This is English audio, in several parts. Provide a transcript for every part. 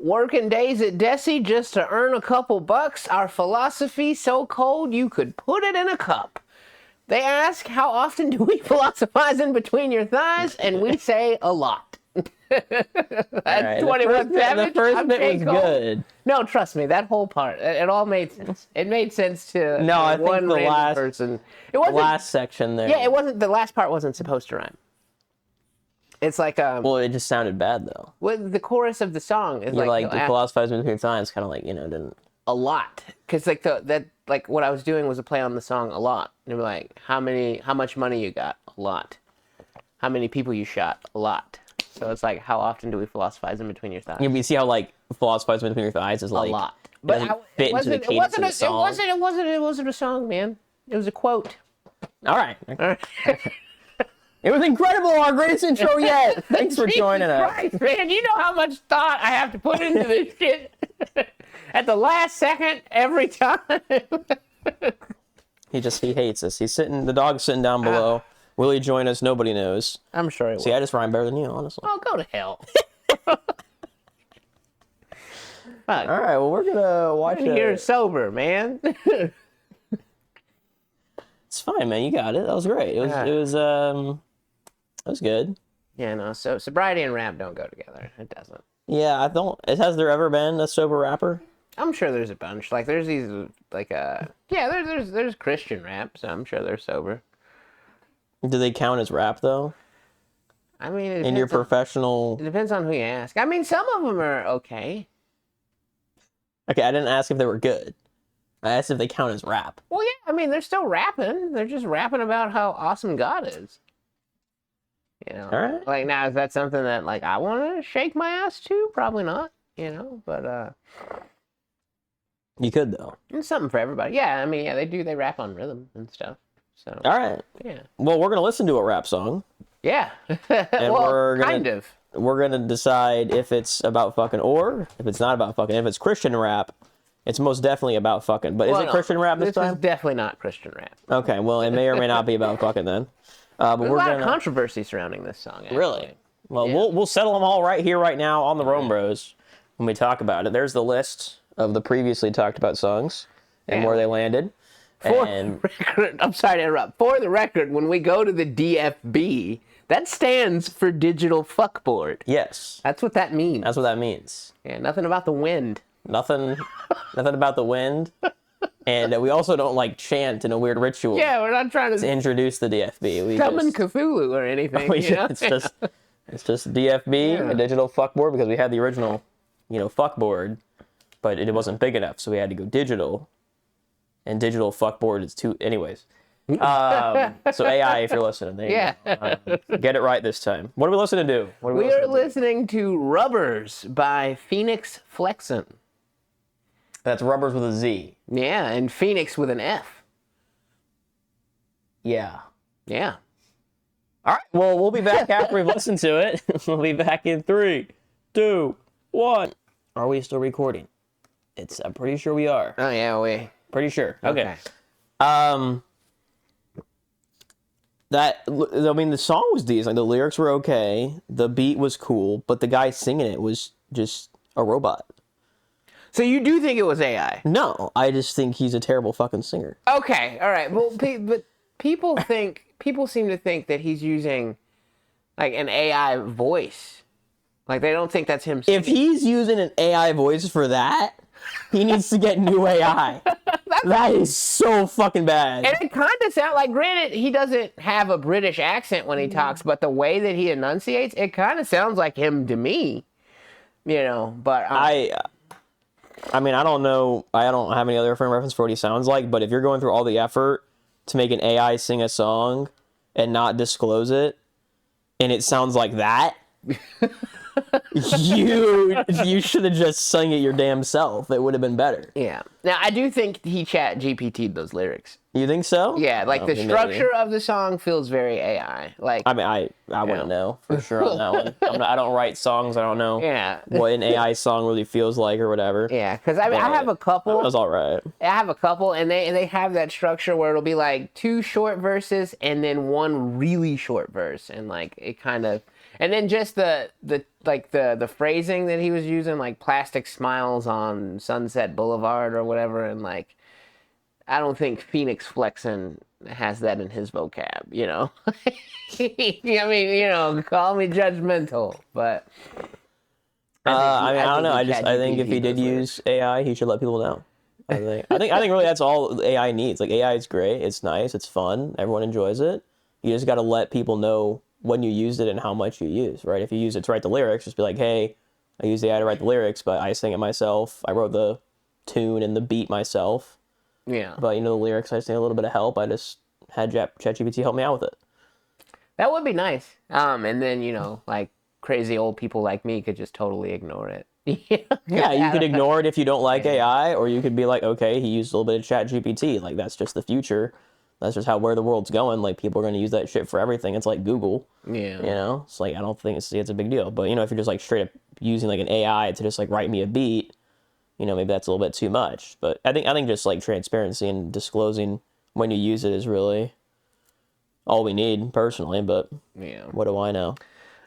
Working days at Desi just to earn a couple bucks. Our philosophy so cold you could put it in a cup. They ask, how often do we philosophize in between your thighs? And we say a lot. That's 21 Savage. The first bit was good. No, trust me, that whole part, it all made sense. It made sense to I one think the random person. It wasn't, the last section there. Yeah, it wasn't. The last part wasn't supposed to rhyme. It's like well, it just sounded bad though. Well, the chorus of the song is like the philosophize between times, kind of like didn't a lot, because like what I was doing was a play on the song a lot. And they were like, how much money you got? A lot. How many people you shot? A lot. So it's like, how often do we philosophize in between your thighs? Yeah, but you see how like philosophize in between your thighs is like a lot. But it wasn't it wasn't a song, man. It was a quote. All right. It was incredible, our greatest intro yet. Thanks for joining us. Christ, man, you know how much thought I have to put into this shit at the last second every time. He hates us. The dog's sitting down below. Will he join us? Nobody knows. I'm sure he will. See, I just rhyme better than you, honestly. Oh, go to hell. All right, well, we're gonna watch it. You're sober, man. It's fine, man. You got it. That was great. It was good. Yeah, no. So sobriety and rap don't go together. It doesn't. Yeah, I don't. Has there ever been a sober rapper? I'm sure there's a bunch. Like there's these there's Christian rap, so I'm sure they're sober. Do they count as rap though? I mean, in your professional. It depends on who you ask. I mean, some of them are okay. Okay, I didn't ask if they were good. I asked if they count as rap. Well, yeah. I mean, they're still rapping. They're just rapping about how awesome God is. All right. Like, now, is that something that, like, I want to shake my ass to? Probably not, but, you could, though. It's something for everybody. Yeah, I mean, yeah, they rap on rhythm and stuff, so. All right. Yeah. Well, we're going to listen to a rap song. Yeah. And kind of. We're going to decide if it's about fucking or if it's not about fucking. If it's Christian rap, it's most definitely about fucking. But is it Christian rap this time? This is definitely not Christian rap. Okay, well, it may or may not be about fucking then. But there's a lot of controversy surrounding this song. Actually. Really? Well, yeah. we'll settle them all right here, right now on the RomeBros when we talk about it. There's the list of the previously talked about songs and where they landed. I'm sorry to interrupt. For the record, when we go to the DFB, that stands for digital fuckboard. Yes. That's what that means. That's what that means. Yeah, nothing about the wind. Nothing about the wind. And we also don't like chant in a weird ritual. Yeah, we're not trying to introduce the DFB. We summon Cthulhu or anything. It's just DFB, a digital fuckboard, because we had the original, fuckboard, but it wasn't big enough, so we had to go digital. And digital fuckboard is too. Anyways, so AI, if you're listening, there you go. Get it right this time. What are we listening to? We are listening to Rubbers by Phoenix Flexin. That's Rubbers with a Z. Yeah, and Phoenix with an F. Yeah. Yeah. All right. Well, we'll be back after we've listened to it. We'll be back in 3, 2, 1. Are we still recording? I'm pretty sure we are. Oh, yeah, Pretty sure. Okay. The song was decent. Like, the lyrics were okay. The beat was cool, but the guy singing it was just a robot. So you do think it was AI? No, I just think he's a terrible fucking singer. Okay, all right. Well, but people seem to think that he's using like an AI voice. Like they don't think that's him singing. If he's using an AI voice for that, he needs to get new AI. That is so fucking bad. And it kind of sounds like, granted, he doesn't have a British accent when he talks, but the way that he enunciates, it kind of sounds like him to me. But I mean, I don't know. I don't have any other frame reference for what he sounds like, but if you're going through all the effort to make an AI sing a song and not disclose it, and it sounds like that, you should have just sung it your damn self. It would have been better. Yeah. Now, I do think he chat GPT'd those lyrics. You think so? Yeah, like the structure of the song feels very AI. Like, I mean, I wouldn't know for sure on that one. I don't write songs. I don't know what an AI song really feels like or whatever. Yeah, because I have a couple. That was all right. I have a couple, and they have that structure where it'll be like 2 short verses and then 1 really short verse, and like it kind of. And then just the phrasing that he was using, like plastic smiles on Sunset Boulevard or whatever, and like I don't think Phoenix Flexin has that in his vocab, you know. I mean, you know, call me judgmental, but I mean, I don't know. I think if he did use AI, he should let people know. I think really that's all AI needs. Like AI is great, it's nice, it's fun, everyone enjoys it. You just got to let people know when you used it and how much you use, right? If you use it to write the lyrics, just be like, hey, I used AI to write the lyrics, but I sing it myself. I wrote the tune and the beat myself. Yeah. But you know, the lyrics, I just need a little bit of help. I just had ChatGPT help me out with it. That would be nice. And then, you know, like crazy old people like me could just totally ignore it. Yeah, you could ignore it if you don't like AI, or you could be like, okay, he used a little bit of ChatGPT. Like, that's just the future. That's just where the world's going. Like, people are going to use that shit for everything. It's like Google. Yeah. You know? It's like, I don't think it's a big deal. But, you know, if you're just like straight up using like an AI to just like write me a beat, you know, maybe that's a little bit too much. But I think just like transparency and disclosing when you use it is really all we need personally. But yeah, what do I know?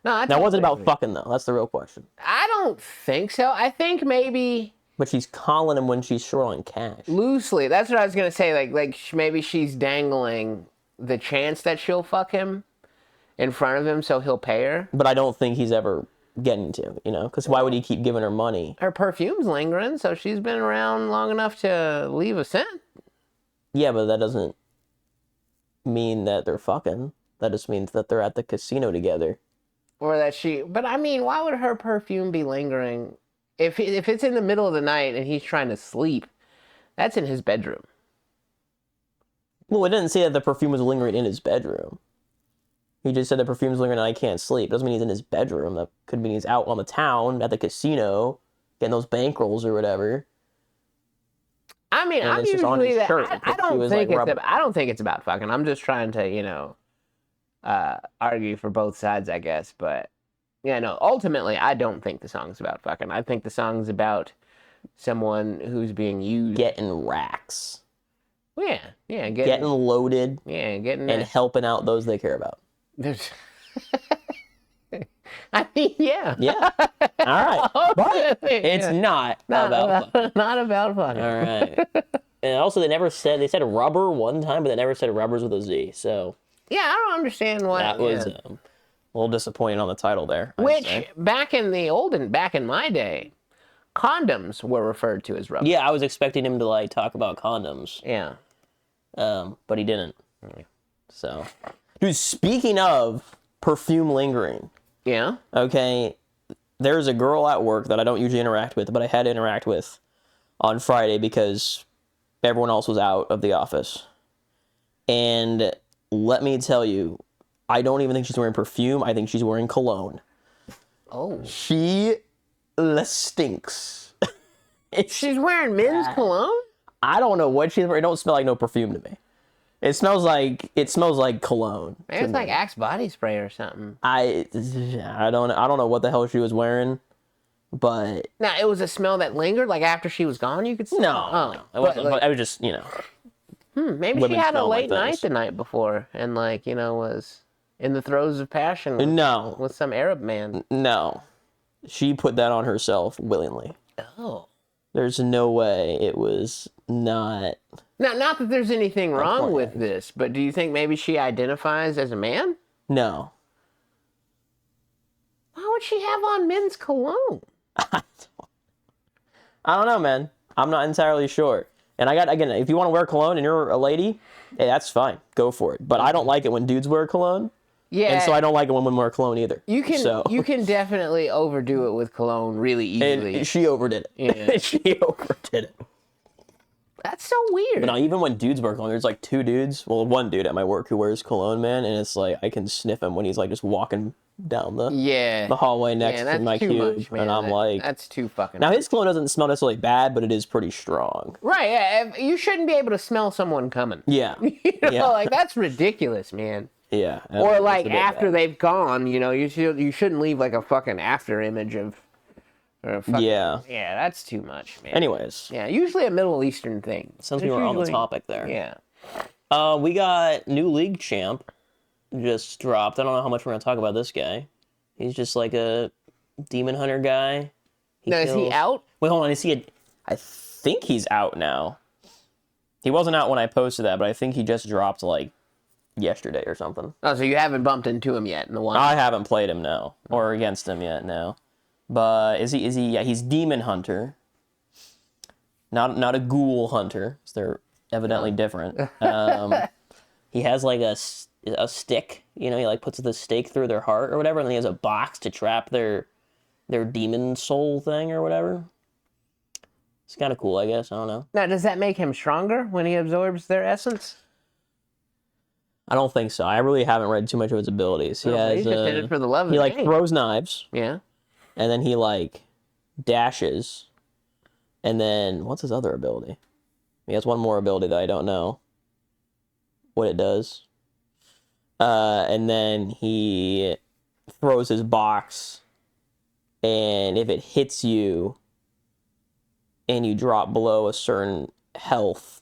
No, now, was it about fucking though? That's the real question. I don't think so. I think maybe. But she's calling him when she's short on cash. Loosely, that's what I was gonna say. Like maybe she's dangling the chance that she'll fuck him in front of him, so he'll pay her. But I don't think he's ever getting to, you know, because why would he keep giving her money? Her perfume's lingering, so she's been around long enough to leave a scent. Yeah, but that doesn't mean that they're fucking. That just means that they're at the casino together. Or that she. But I mean, why would her perfume be lingering? If it's in the middle of the night and he's trying to sleep, that's in his bedroom. Well, it didn't say that the perfume was lingering in his bedroom. He just said the perfume's lingering and I can't sleep. Doesn't mean he's in his bedroom. That could mean he's out on the town at the casino getting those bankrolls or whatever. I mean, and I'm usually I don't think like I don't think it's about fucking. I'm just trying to, you know, argue for both sides, I guess. But yeah, no. Ultimately, I don't think the song's about fucking. I think the song's about someone who's being used, getting racks. Yeah, getting loaded. Yeah, getting and helping out those they care about. I mean, yeah. Yeah. All right. But it's not about fucking. Not about fucking. All right. And also, they said rubber one time, but they never said rubbers with a Z. So yeah, I don't understand why. That was a little disappointing on the title there. Which back in my day, condoms were referred to as rubber. Yeah, I was expecting him to like talk about condoms. Yeah. But he didn't. So, dude, speaking of perfume lingering. Yeah. Okay, there's a girl at work that I don't usually interact with, but I had to interact with on Friday because everyone else was out of the office. And let me tell you, I don't even think she's wearing perfume. I think she's wearing cologne. Oh. She stinks. She's wearing men's cologne? I don't know what she's wearing. It don't smell like no perfume to me. It smells like cologne. Maybe it's like Axe body spray or something. I don't know what the hell she was wearing, but now it was a smell that lingered. Like after she was gone, you could smell. No, it wasn't. But I was just, you know. Maybe she had a late night the night before, and like, you know, was in the throes of passion. With some Arab man. No, she put that on herself willingly. Oh. There's no way it was not. Now, not that there's anything wrong with this, but do you think maybe she identifies as a man? No. Why would she have on men's cologne? I don't know, man. I'm not entirely sure. And again, if you want to wear cologne and you're a lady, hey, that's fine. Go for it. But I don't like it when dudes wear cologne. Yeah. And so I don't like it when women wear cologne either. You can definitely overdo it with cologne really easily. And she overdid it. Yeah. She overdid it. That's so weird. But now, even when dudes wear cologne, there's like two dudes. Well, one dude at my work who wears cologne, man, and it's like I can sniff him when he's like just walking down the hallway next to my cube, and I'm like, that's too fucking. Now his cologne doesn't smell necessarily bad, but it is pretty strong. Right? Yeah. You shouldn't be able to smell someone coming. Yeah. Like that's ridiculous, man. Yeah. Or like after they've gone, you know, you shouldn't leave like a fucking after image of. Yeah, that's too much, man. Anyways. Yeah, usually a Middle Eastern thing. Since we were on the topic there. Yeah. We got new league champ just dropped. I don't know how much we're going to talk about this guy. He's just like a demon hunter guy. Now, is he out? Wait, hold on. I think he's out now. He wasn't out when I posted that, but I think he just dropped like yesterday or something. Oh, so you haven't bumped into him yet in the wild? I haven't played him, no. Or against him yet, no. But is he, yeah, he's demon hunter. Not a ghoul hunter. So they're evidently different. He has like a stick, you know, he like puts the stake through their heart or whatever, and then he has a box to trap their demon soul thing or whatever. It's kind of cool, I guess. I don't know. Now, does that make him stronger when he absorbs their essence? I don't think so. I really haven't read too much of his abilities. He he's just in it for the love of the game. Throws knives. Yeah. And then he like dashes. And then what's his other ability? He has one more ability that I don't know what it does. And then he throws his box, and if it hits you and you drop below a certain health,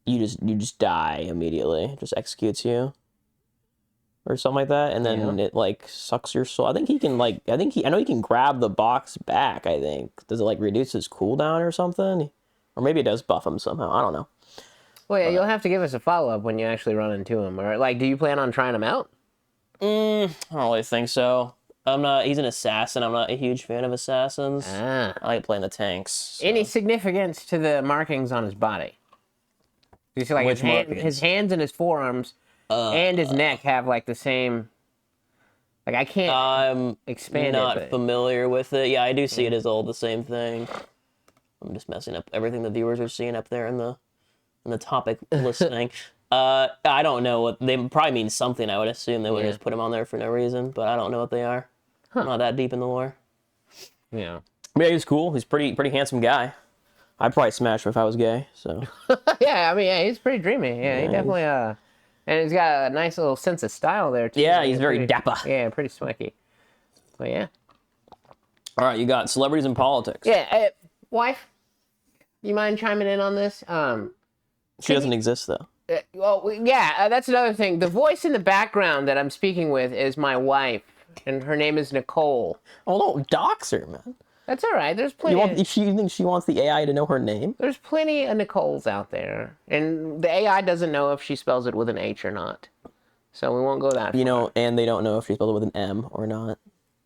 you just die immediately. It just executes you. Or something like that, and then it like sucks your soul. I think he can I know he can grab the box back, I think. Does it like reduce his cooldown or something? Or maybe it does buff him somehow. I don't know. Well, yeah, you'll have to give us a follow-up when you actually run into him. Or, like, do you plan on trying him out? I don't really think so. He's an assassin. I'm not a huge fan of assassins. I like playing the tanks. So. Any significance to the markings on his body? Do you see, like, his hands and his forearms and his neck have, like, the same... Like, I can't expand I'm not it, familiar with it. Yeah, I do see it as all the same thing. I'm just messing up everything the viewers are seeing up there in the topic listening. I don't know what they probably mean something. I would assume they would just put them on there for no reason, but I don't know what they are. I'm not that deep in the lore. Yeah. But yeah, he's cool. He's pretty handsome guy. I'd probably smash him if I was gay. So. Yeah, I mean, yeah, he's pretty dreamy. Yeah, he definitely and he's got a nice little sense of style there too. Yeah, he's very dapper. Yeah, pretty swanky. But yeah. All right, you got celebrities in politics. Yeah, wife, you mind chiming in on this? She doesn't exist though. Well, yeah, that's another thing. The voice in the background that I'm speaking with is my wife, and her name is Nicole. Oh, don't dox her, man. That's all right. There's plenty. You think she wants the AI to know her name? There's plenty of Nicoles out there, and the AI doesn't know if she spells it with an H or not. So we won't go that far. You know, and they don't know if she spelled it with an M or not.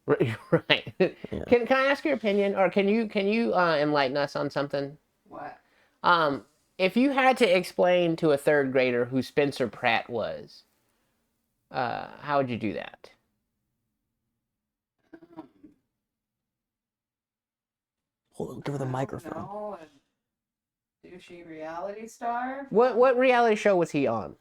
Right. Yeah. Can I ask your opinion, or can you enlighten us on something? What? If you had to explain to a third grader who Spencer Pratt was, how would you do that? Hold on, give her the microphone. No, a douchey reality star. What reality show was he on?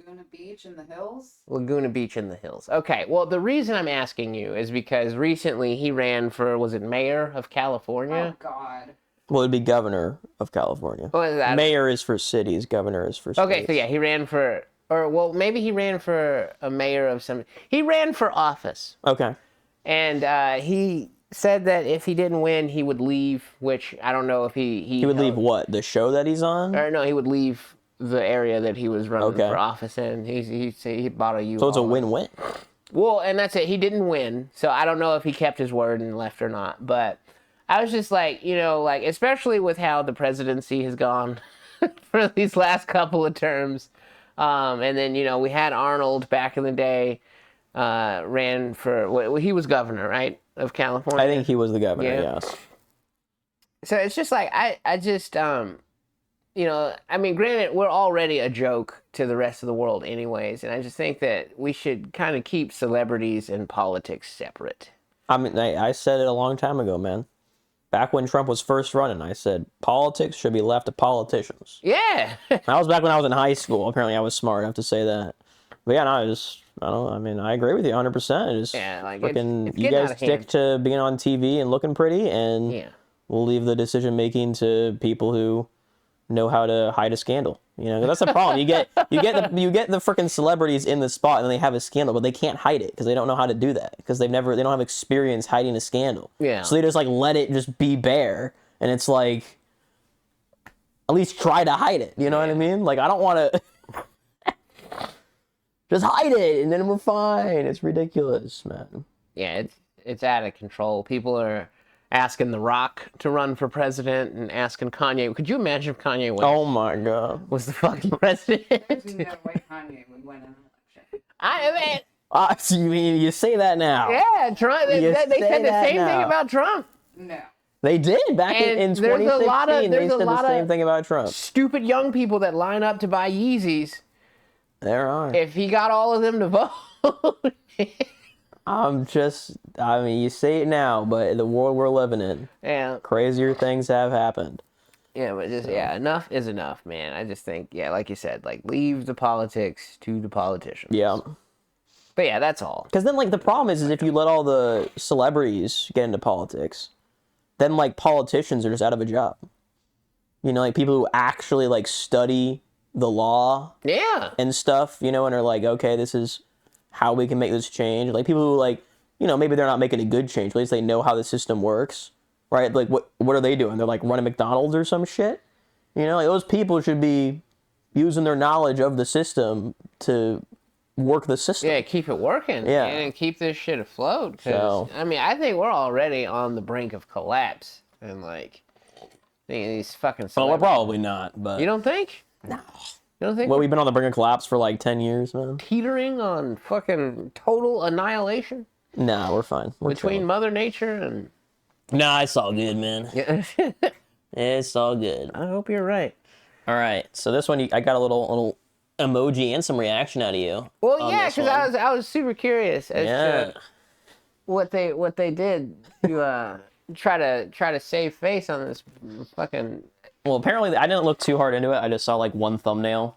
Laguna Beach in the hills. Laguna Beach in the hills. Okay, well, the reason I'm asking you is because recently he ran for, was it mayor of California? Oh, God. Well, it'd be governor of California. What is that? Mayor is for cities, governor is for states. Okay, so yeah, he ran for, or well, maybe he ran for a mayor of some, he ran for office. Okay. And he said that if he didn't win, he would leave, which I don't know if he would leave what? The show that he's on? Or no, he would leave the area that he was running for office in. He bought a U-Haul. So it's a win-win. Well, and that's it. He didn't win, so I don't know if he kept his word and left or not. But I was just like, you know, like especially with how the presidency has gone for these last couple of terms, and then you know we had Arnold back in the day, ran for well, he was governor, right, of California. I think he was the governor. Yeah. Yes. So it's just like I just you know, I mean, granted, we're already a joke to the rest of the world anyways, and I just think that we should kind of keep celebrities and politics separate. I mean, I said it a long time ago, man. Back when Trump was first running, I said, politics should be left to politicians. Yeah. That was back when I was in high school. Apparently, I was smart enough to say that. But yeah, I agree with you 100%. Just like freaking, you guys stick to being on TV and looking pretty, and we'll leave the decision-making to people who know how to hide a scandal. You know, that's the problem. You get the freaking celebrities in the spot and they have a scandal, but they can't hide it because they don't know how to do that because they don't have experience hiding a scandal. Yeah. So they just like let it just be bare, and it's like at least try to hide it. You know what I mean? Like I don't want to. Just hide it, and then we're fine. It's ridiculous, man. Yeah, it's out of control. People are asking The Rock to run for president and asking Kanye. Could you imagine if Kanye Oh my god. was the fucking president? There's no way Kanye would win an election. I mean, So you say that now? yeah, Trump. They You said the say same that thing now. about Trump. No. They did back And in there's 2016. a lot of- they there's a said lot the same of- thing about Trump. Stupid young people that line up to buy Yeezys. There are. If he got all of them to vote. I mean, you say it now, but the world we're living in, Yeah. crazier things have happened. Yeah, but just enough is enough, man. I just think, like you said, like leave the politics to the politicians. Yeah. But yeah, that's all. Because then, like, the problem is if you let all the celebrities get into politics, then, like, politicians are just out of a job. You know, like, people who actually, like, study the law Yeah. and stuff, you know, and are like, okay, this is how we can make this change. Like, people who, like, you know, maybe they're not making a good change, but at least they know how the system works, right? Like, what are they doing? They're, like, running McDonald's or some shit? You know, like, those people should be using their knowledge of the system to work the system. Yeah, keep it working. Yeah. And keep this shit afloat. 'Cause, So- I mean, I think we're already on the brink of collapse. And, like, these fucking Well, we're celebrities. probably not, but... You don't think? No. You don't think Well, we're we've been on the brink of collapse for, like, 10 years, man. teetering on fucking total annihilation Nah, we're fine. We're between chilling. Mother Nature and... Nah, it's all good, man. Yeah. It's all good. I hope you're right. All right, so this one, I got a little emoji and some reaction out of you. Well, on yeah, this because one. I was super curious as Yeah. to what they did to try to save face on this fucking. Well, apparently, I didn't look too hard into it. I just saw, like, one thumbnail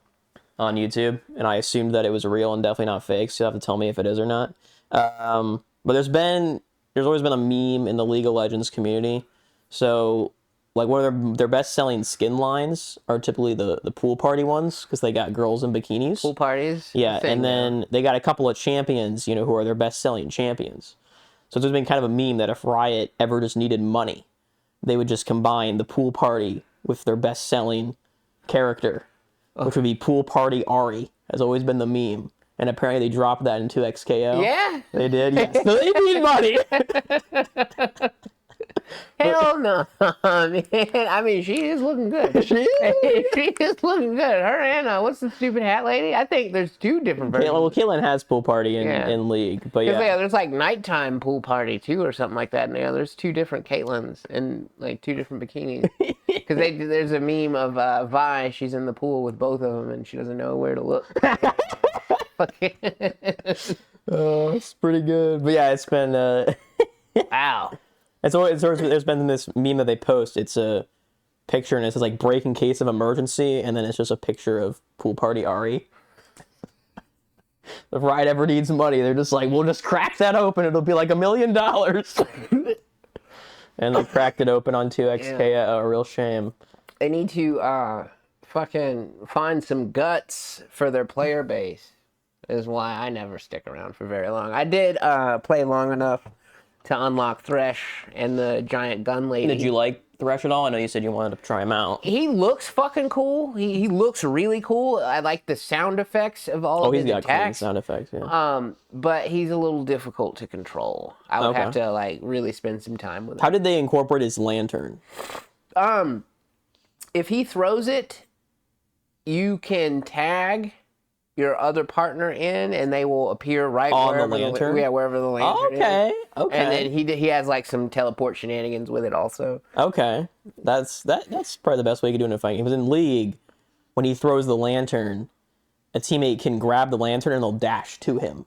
on YouTube, and I assumed that it was real and definitely not fake, so you'll have to tell me if it is or not. But there's always been a meme in the League of Legends community. So, like, one of their best-selling skin lines are typically the pool party ones, because they got girls in bikinis. Pool parties. Yeah, thing and now. then they got a couple of champions, you know, who are their best-selling champions. So there's been kind of a meme that if Riot ever just needed money, they would just combine the pool party with their best-selling character, which would be Pool Party Ari, has always been the meme. And apparently they dropped that into XKO. Yeah. They did, yes. So they need money. Hell no, man. I mean, she is looking good. She is looking good. Her and what's the stupid hat lady? I think there's two different versions. Well, Caitlyn has Pool Party Yeah. in League, but 'Cause, yeah. there's like nighttime pool party too, or something like that. And there's two different Caitlins in like two different bikinis. Because there's a meme of Vi. She's in the pool with both of them, and she doesn't know where to look. Oh, it's pretty good. But yeah, it's been Wow. there's been this meme that they post. It's a picture and it says like break in case of emergency, and then it's just a picture of Pool Party Ari. If Riot ever needs money, they're just like, we'll just crack that open. It'll be like $1 million. And they cracked it open on 2XK. A real shame. They need to fucking find some guts for their player base. Is why I never stick around for very long. I did play long enough to unlock Thresh and the giant gun lady. Did you like Thresh at all? I know you said you wanted to try him out. He looks fucking cool. He looks really cool. I like the sound effects of all of He's his got clean attacks. sound effects, yeah. But he's a little difficult to control. I would Okay. have to like really spend some time with him. How did they incorporate his lantern? If he throws it, you can tag your other partner in, and they will appear right On the wherever lantern? wherever the lantern is. Okay. And then he has like some teleport shenanigans with it also. Okay, that's probably the best way you could do it in a fight. Because in League, when he throws the lantern, a teammate can grab the lantern and they'll dash to him.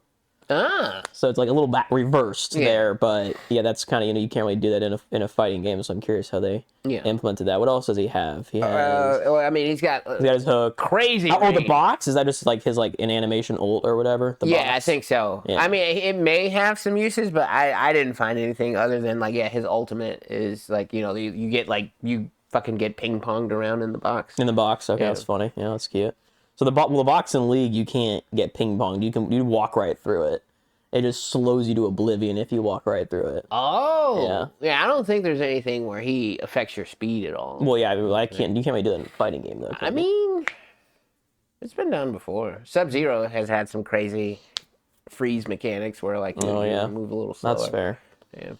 Ah, So it's like a little back reversed Yeah. there, but yeah, that's kind of you can't really do that in a fighting game. So I'm curious how they Yeah. implemented that. What else does he have? He has well, I mean, he's got his hook. crazy. Oh, the range. box, is that just like his like an animation ult or whatever? The Yeah, I box? think so. Yeah. I mean, it may have some uses, but I didn't find anything other than like, yeah, his ultimate is like, you get like, you fucking get ping ponged around in the box. In the box. Okay, Yeah. that's funny. Yeah, that's cute. So the box in League, you can't get ping ponged. You walk right through it. It just slows you to oblivion if you walk right through it. Oh, yeah. I don't think there's anything where he affects your speed at all. Well, yeah, you can't really do that in a fighting game though. I mean, It's been done before. Sub-Zero has had some crazy freeze mechanics where like you move a little slower. That's fair. Yeah.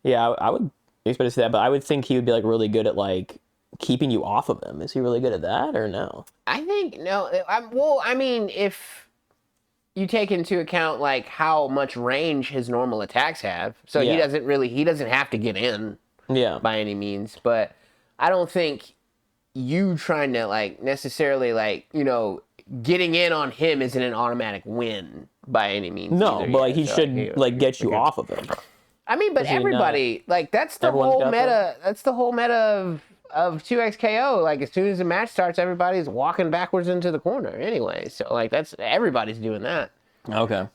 Yeah, I would expect to see that, but I would think he would be like really good at like keeping you off of him. Is he really good at that or no? I think no. I mean, if you take into account like how much range his normal attacks have, so he doesn't have to get in by any means. But I don't think you trying to like necessarily like getting in on him isn't an automatic win by any means. No, either, but like he should like get you off of him. I mean, but everybody like that's the whole meta. That's the whole meta of 2XKO. Like as soon as the match starts, everybody's walking backwards into the corner anyway. So like that's everybody's doing that. Okay.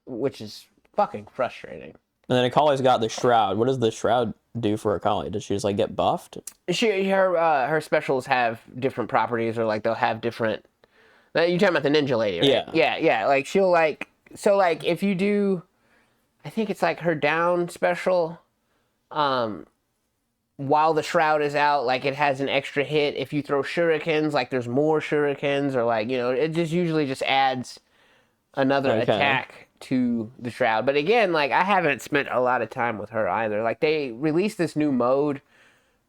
Which is fucking frustrating. And then Akali's got the Shroud. What does the Shroud do for Akali? Does she just like get buffed? Her specials have different properties, or like they'll have different. You're talking about the Ninja Lady, right? Yeah. Like she'll like if you do, I think it's like her down special. While the Shroud is out, like it has an extra hit. If you throw shurikens, like there's more shurikens, or like it just usually just adds another attack to the Shroud. But again, like I haven't spent a lot of time with her either. Like they released this new mode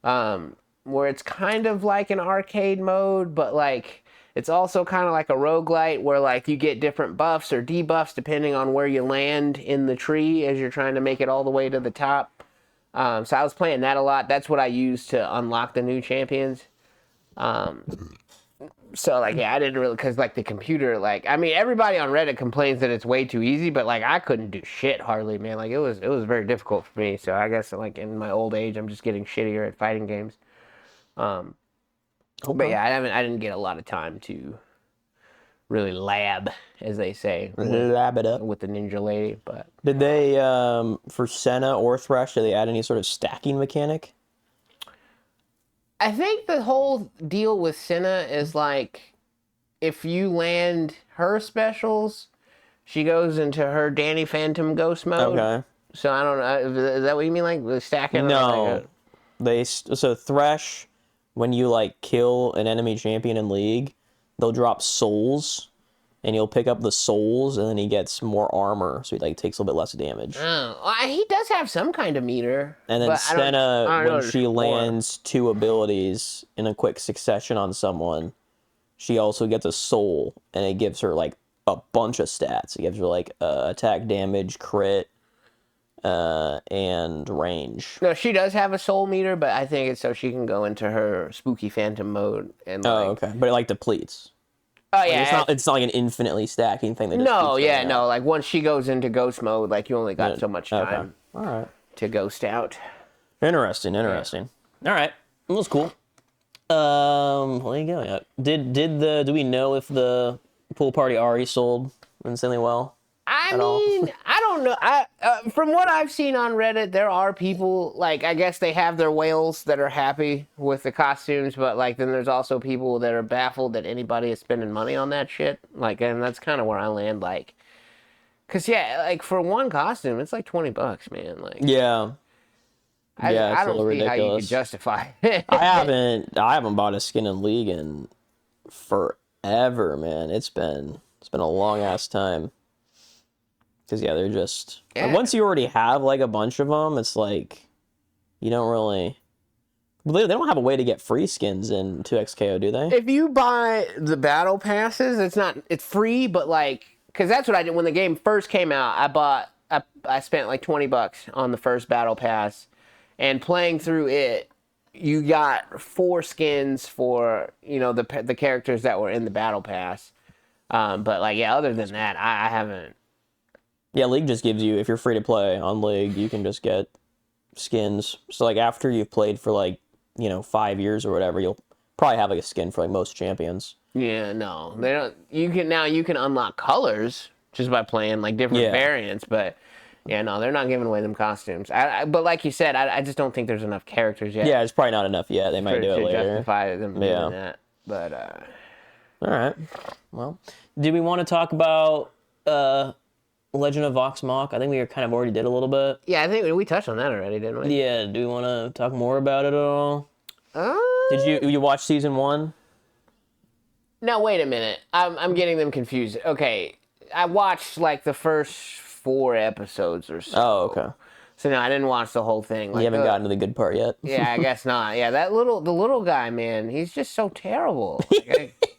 where it's kind of like an arcade mode, but like it's also kind of like a roguelite where like you get different buffs or debuffs depending on where you land in the tree as you're trying to make it all the way to the top. So I was playing that a lot. That's what I use to unlock the new champions. So like, yeah, I didn't really, cause like the computer, like, I mean, everybody on Reddit complains that it's way too easy, but like I couldn't do shit hardly, man. Like it was very difficult for me. So I guess like in my old age, I'm just getting shittier at fighting games. But yeah, I didn't get a lot of time to really lab, as they say, lab it up with the Ninja Lady. But did they for Senna or Thresh, did they add any sort of stacking mechanic? I think the whole deal with Senna is like, if you land her specials, she goes into her Danny Phantom Ghost mode. Okay. So I don't know. Is that what you mean, like the stacking? No. So Thresh, when you like kill an enemy champion in League, they'll drop souls, and you'll pick up the souls, and then he gets more armor, so he like takes a little bit less damage. Oh, he does have some kind of meter. And then Senna, when she lands 2 abilities in a quick succession on someone, she also gets a soul, and it gives her like a bunch of stats. It gives her like attack damage, crit, and range. No, she does have a soul meter, but I think it's so she can go into her spooky phantom mode and. Okay, but it like depletes. Oh yeah, it's not like an infinitely stacking thing. No. Like once she goes into ghost mode, like you only got so much time. All right. To ghost out. Interesting. All right, that was cool. There you go. Yeah. Do we know if the pool party Ari sold insanely well? I mean, I don't know. From what I've seen on Reddit, there are people, like, I guess they have their whales that are happy with the costumes, but, like, then there's also people that are baffled that anybody is spending money on that shit. Like, and that's kind of where I land, like, because, yeah, like, for one costume, it's like $20, man. Like, yeah. I don't see ridiculous. How you could justify it. I haven't bought a skin in League in forever, man. It's been a long-ass time. Because, yeah, they're just... Yeah. Like, once you already have, like, a bunch of them, it's like... You don't really... They don't have a way to get free skins in 2XKO, do they? If you buy the battle passes, it's free, but, like... Because that's what I did when the game first came out. I spent, like, $20 on the first battle pass. And playing through it, you got 4 skins for, the characters that were in the battle pass. But, like, yeah, other than that, I haven't... Yeah, League just gives you, if you're free to play on League, you can just get skins. So, like, after you've played for, like, 5 years or whatever, you'll probably have, like, a skin for, like, most champions. Yeah, no. They don't. You can unlock colors just by playing, like, different variants, but, yeah, no, they're not giving away them costumes. But like you said, I just don't think there's enough characters yet. Yeah, it's probably not enough yet. They might do it later. To justify them doing that. But, all right. Well, do we want to talk about, Legend of Vox Mach? I think we kind of already did a little bit. Yeah, I think we touched on that already, didn't we? Yeah, do we want to talk more about it at all? Did you watch season 1? Now wait a minute. I'm getting them confused. Okay, I watched like the first 4 episodes or so. Oh, okay. So no, I didn't watch the whole thing. Like, You haven't gotten to the good part yet. Yeah, I guess not. Yeah, the little guy, man, he's just so terrible. Like,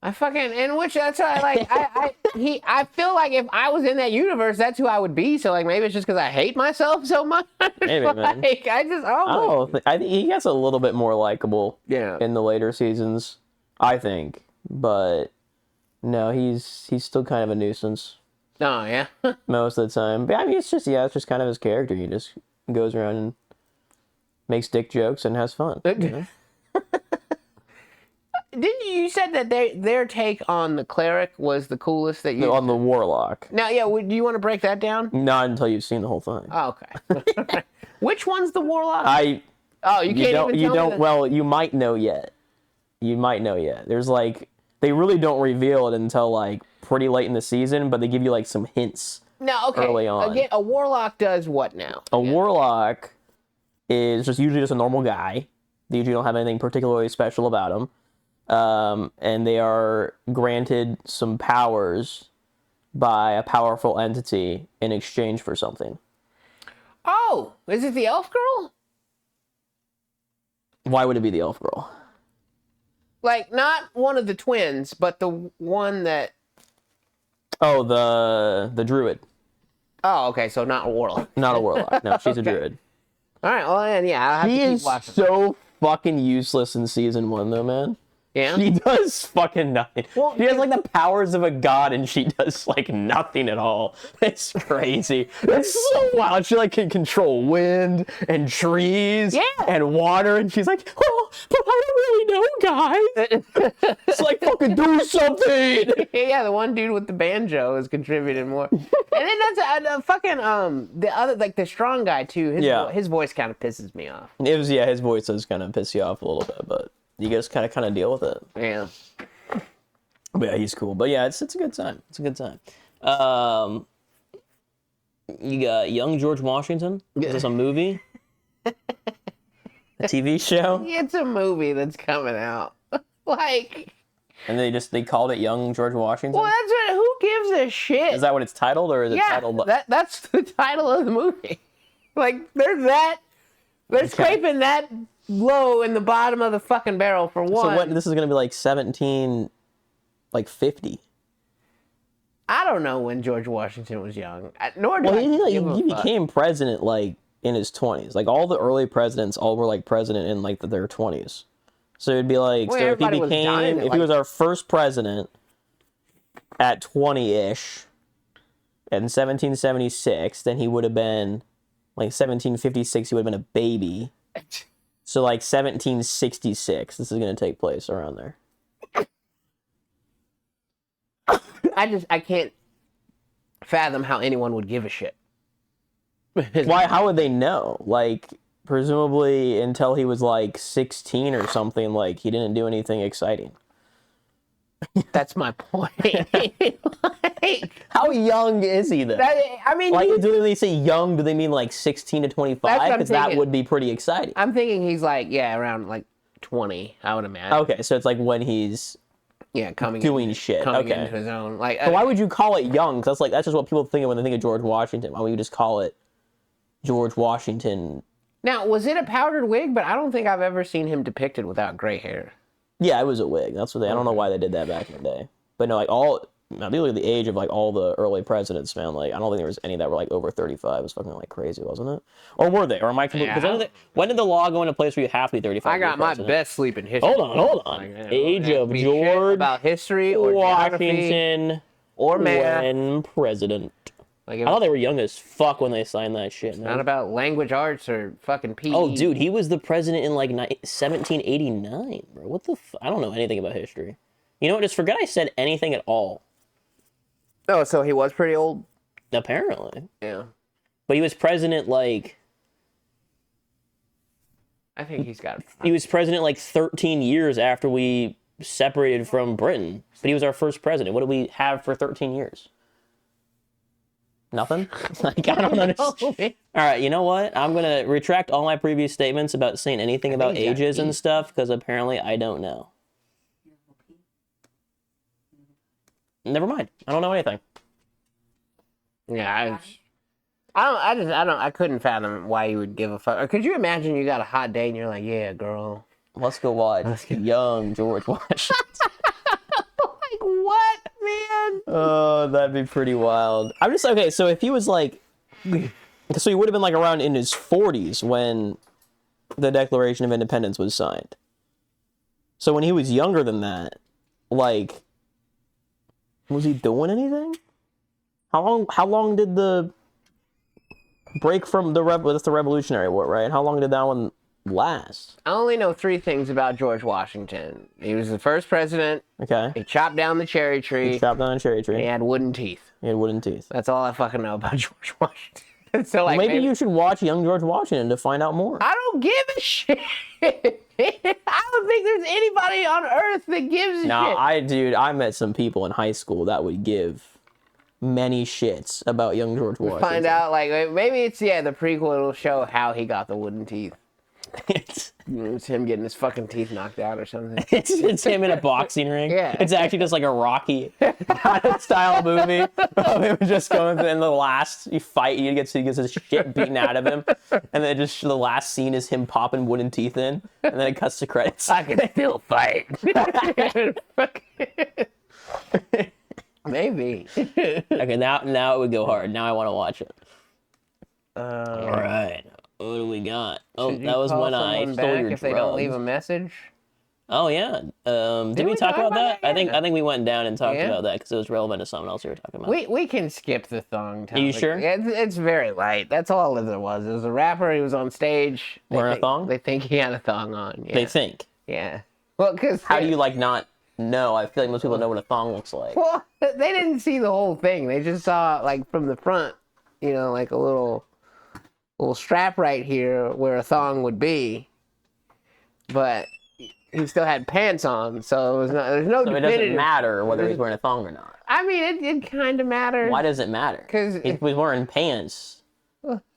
I fucking, and which that's why I feel like if I was in that universe, that's who I would be. So like maybe it's just because I hate myself so much. Maybe, like, man. I think he gets a little bit more likable. Yeah. In the later seasons, I think, but no, he's still kind of a nuisance. Oh yeah. Most of the time. But I mean, it's just kind of his character. He just goes around and makes dick jokes and has fun. You know? Didn't you said that their take on the cleric was the coolest that you On the warlock. Now, yeah, do you want to break that down? Not until you've seen the whole thing. Oh, okay. Which one's the warlock? You can't don't. even You tell don't. me Well, you might know yet. There's like they really don't reveal it until like pretty late in the season, but they give you like some hints. No, okay. Early on. Again, a warlock does what now? A warlock is usually just a normal guy. They usually don't have anything particularly special about him. And they are granted some powers by a powerful entity in exchange for something. Oh, is it the elf girl? Why would it be the elf girl? Like, not one of the twins, but the one that... Oh, the druid. Oh, okay, so not a warlock. Not a warlock. No, she's a druid. All right, well, then, yeah, I'll have He to keep is watching. so fucking useless in season 1, though, man. Yeah? She does fucking nothing. Well, she has like the powers of a god and she does like nothing at all. It's crazy. It's so wild. She like can control wind and trees and water and she's like, oh, but I don't really know, guys. It's like fucking do something. Yeah, the one dude with the banjo is contributing more. And then that's fucking the other, like the strong guy too. His voice kind of pisses me off. His voice does kind of piss you off a little bit, but you just kind of deal with it. Yeah. But yeah, he's cool. But yeah, it's a good time. It's a good time. You got Young George Washington. Is this a movie? A TV show? It's a movie that's coming out. Like. And they called it Young George Washington? Well, that's what. Who gives a shit? Is that what it's titled, or is it titled? That's the title of the movie. Like they're scraping that low in the bottom of the fucking barrel for one. So what? This is gonna be like 50. I don't know when George Washington was young. Nor do he became president like in his 20s. Like all the early presidents, all were like president in like their 20s. So it'd be like, so if he was our first president at 20-ish in 1776, then he would have been like 1756. He would have been a baby. So like 1766, this is going to take place around there. I can't fathom how anyone would give a shit. Why? How would they know? Like, presumably until he was like 16 or something, like he didn't do anything exciting. That's my point. Like, how young is he then? Do they say young? Do they mean like 16 to 25? Because that would be pretty exciting. I'm thinking he's like, around like 20, I would imagine. Okay, so it's like when he's coming into his own. Like, so why would you call it young? Because that's just what people think of when they think of George Washington. Why would you just call it George Washington? Now, was it a powdered wig? But I don't think I've ever seen him depicted without gray hair. Yeah, it was a wig. That's what I don't know why they did that back in the day. But no, like I think the age of like all the early presidents, man, like I don't think there was any that were like over 35. It was fucking like crazy, wasn't it? Or were they? Or am I completely? Because when did the law go into place where you have to be 35? I got my best sleep in history. Hold on. Age of George about history or Washington or math. When president. I thought they were young as fuck when they signed that shit. Man. Not about language arts or fucking PE. Oh, dude, he was the president in like 1789, bro. What the I don't know anything about history. You know what? Just forget I said anything at all. Oh, so he was pretty old? Apparently. Yeah. But he was president like... I think he's got... He was president like 13 years after we separated from Britain. But he was our first president. What did we have for 13 years? Nothing? Like, I don't understand. All right, you know what? I'm going to retract all my previous statements about saying anything about ages and stuff, because apparently I don't know. Never mind. I don't know anything. Yeah, I couldn't fathom why you would give a fuck. Or could you imagine you got a hot date and you're like, yeah, girl. Let's go watch young George Washington. Like, what, man? Oh, that'd be pretty wild. I'm just okay. So if he was like, so he would have been like around in his 40s when the Declaration of Independence was signed. So when he was younger than that, like, was he doing anything? How long did the break from the Revolutionary War, right? How long did that one last? I only know 3 things about George Washington. He was the first president. Okay. He chopped down the cherry tree. He chopped down a cherry tree. And he had wooden teeth. He had wooden teeth. That's all I fucking know about George Washington. So like, well, maybe you should watch Young George Washington to find out more. I don't give a shit. I don't think there's anybody on earth that gives a shit. I met some people in high school that would give many shits about young George Washington. Find out, like, maybe it's, the prequel will show how he got the wooden teeth. It's him getting his fucking teeth knocked out or something. It's him in a boxing ring. Yeah. It's actually just like a Rocky style movie. It was just going through, and the last fight, he gets his shit beaten out of him. And then just the last scene is him popping wooden teeth in. And then it cuts to credits. I can still fight. Maybe. Okay, now it would go hard. Now I want to watch it. All right. What do we got? Oh, that was when I stole your drugs. If they don't leave a message. Oh yeah. Did we talk about that? I think we went down and talked about that because it was relevant to something else we were talking about. We can skip the Thong topic. Are you sure? It's very light. That's all there was. It was a rapper. He was on stage. Wearing a thong? They think he had a thong on. Yeah. They think. Yeah. Well, because how do you not know? I feel like most people know what a thong looks like. Well, they didn't see the whole thing. They just saw from the front, like a little strap right here where a thong would be, but he still had pants on, so it was not. There's no. So it doesn't matter whether he's wearing a thong or not. I mean, it kind of matters. Why does it matter? Because he was wearing pants.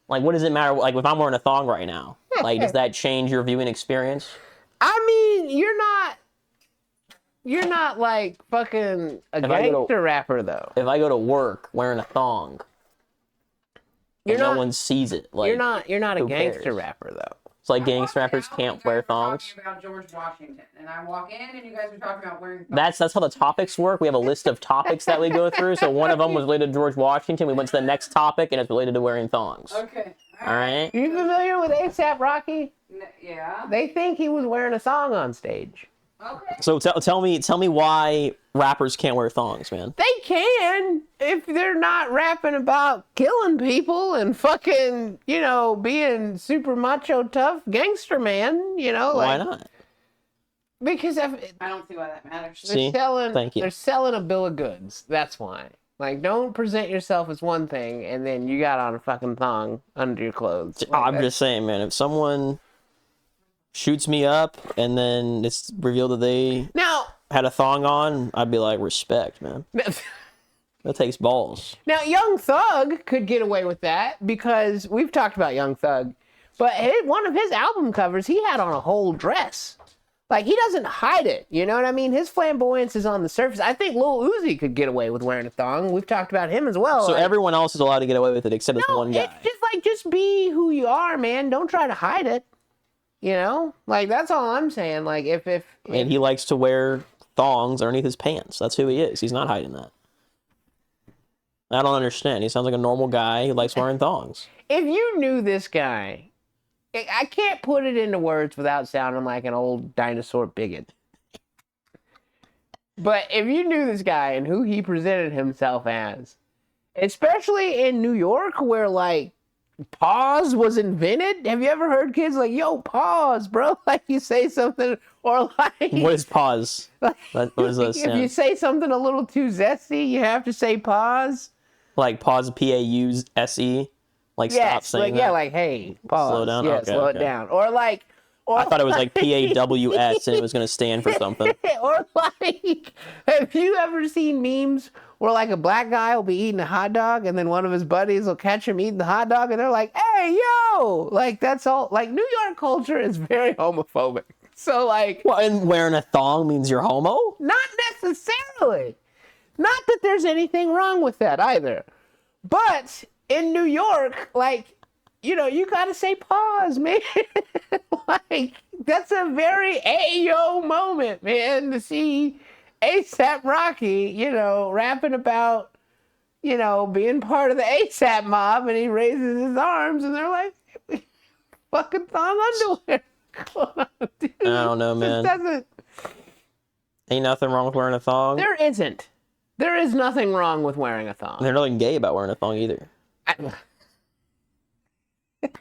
Like, what does it matter? Like, if I'm wearing a thong right now, like, does that change your viewing experience? I mean, you're not like fucking a gangster rapper though. If I go to work wearing a thong. No one sees it. Like, you're not a gangster rapper though. It's like gangster rappers can't wear thongs. Talking about George Washington, and I walk in, and you guys are talking about wearing thongs. That's how the topics work. We have a list of topics that we go through. So one of them was related to George Washington. We went to the next topic, and it's related to wearing thongs. Okay. All right. Are you familiar with A$AP Rocky? Yeah. They think he was wearing a thong on stage. Okay. So tell me why rappers can't wear thongs, man. They can if they're not rapping about killing people and fucking, being super macho tough gangster man, Why not? Because I don't see why that matters. They're selling a bill of goods. That's why. Like, don't present yourself as one thing and then you got on a fucking thong under your clothes. I'm just saying, man, if someone shoots me up and then it's revealed that they had a thong on, I'd be like, respect, man. That takes balls. Now, Young Thug could get away with that because we've talked about Young Thug, but one of his album covers, he had on a whole dress. Like, he doesn't hide it, you know what I mean? His flamboyance is on the surface. I think Lil Uzi could get away with wearing a thong. We've talked about him as well. So everyone else is allowed to get away with it except this one guy. It's just be who you are, man. Don't try to hide it. Like, that's all I'm saying. Like, if and he likes to wear thongs underneath his pants. That's who he is. He's not hiding that. I don't understand. He sounds like a normal guy who likes wearing thongs. If you knew this guy, I can't put it into words without sounding like an old dinosaur bigot. But if you knew this guy and who he presented himself as, especially in New York where, like, pause was invented. Have you ever heard kids like, yo, pause, bro? Like, you say something, or like... What is pause? Like, what is that if you say something a little too zesty, you have to say pause. Like pause, P-A-U-S-E? Like, stop saying that? Yeah, like, hey, pause. Slow down? Yeah, Okay, slow it down. Or like... I thought it was like P-A-W-S and it was going to stand for something. Or like, have you ever seen memes where like a black guy will be eating a hot dog and then one of his buddies will catch him eating the hot dog and they're like, hey, yo! Like, that's all. Like, New York culture is very homophobic. So like... Well, and wearing a thong means you're homo? Not necessarily. Not that there's anything wrong with that either. But in New York, like, you know, you gotta say pause, man. Like, that's a very Ayo moment, man, to see ASAP Rocky, you know, rapping about, you know, being part of the ASAP mob, and he raises his arms, and they're like, fucking thong underwear. Dude, I don't know, man. Doesn't... Ain't nothing wrong with wearing a thong. There isn't. There is nothing wrong with wearing a thong. There's nothing gay about wearing a thong either.